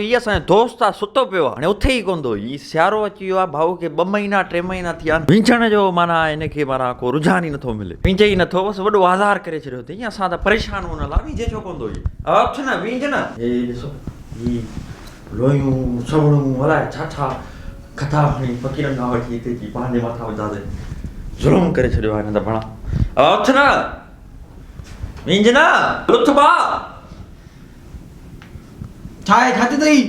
ये असांजो दोस्त आहे सुतो पियो आहे हाणे उथे ई कोन थो ही सियारो अची वियो आहे भाऊ खे 2 महीना 3 महीना थिया आहिनि विंझण जो माना हिनखे माना को रुझान ई नथो मिले विंझे ई नथो बसि वॾो आज़ार करे छॾियो अथई असां त परेशान हुन लाइ विंझे छो कोन थो ही उथ न विंझ न हे ॾिसो ही लोयूं सवणूं अलाए छा छा कथा खणी फ़क़ीरनि खां वठी हिते अची पंहिंजे मथां विधासीं ज़ुल्म करे छॾियो आहे हिन त पाण उथ न विंझ न उथ भाउ छा आहे छा थी अथई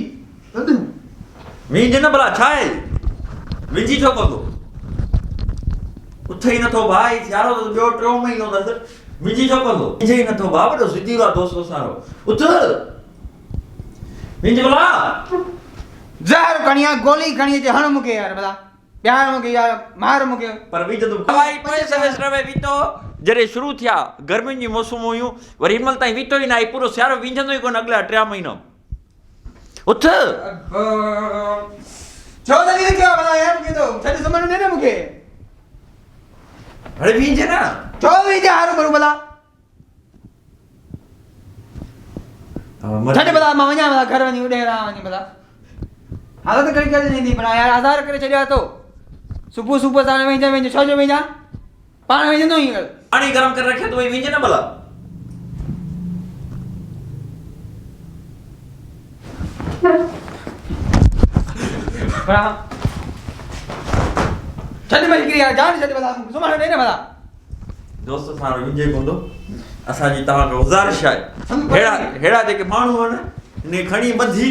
विंझ न भला छा आहे विंझी छो कोन थो उथ ई नथो भाई सियारो त ॿियो 3 महीनो अथसि विंझी छो कोन थो विंझे ई नथो भाउ वॾो सिधी आहे दोस्त असांजो उथ विंझ भला ज़हर खणी आ गोली खणी अचे हण मूंखे यार भला प्यार मूंखे यार मार मूंखे पर विंझ तूं भाई पंज सेमेस्टर में बीतो जॾहिं शुरू थिया गर्मियुनि जी मौसम हुयूं वरी हिनमहिल ताईं बीतो ई न आहे पूरो सियारो विंझंदो ई कोन अॻिला 3 महीना उथ छो त नहीं क्या भला यार मूंखे तो छॾ समझ में न मूंखे अरे विंझ न छो विंझ हारो करूं भला छॾ भला मां वञा भला घर वञी उॾे रहां वञी भला हालत कड़ी करे ॾींदी भला यार आज़ार करे छॾियो आहे तो सुबुह सुबुह सां विंझ छो जो विंझा पाण विंझंदो ई पाणी गरम करे रखे तो विंझ न भला छॾ भाई हिकिड़ी यार जान छॾ भला सुम्हण ॾे न भला दोस्त सां विंझे कोन थो असांजी तव्हांखे गुज़ारिश आहे अहिड़ा जेके माण्हू आहिनि हिन खणी ॿधी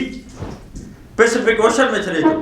पैसिफिक ओशन में छॾे ॾियो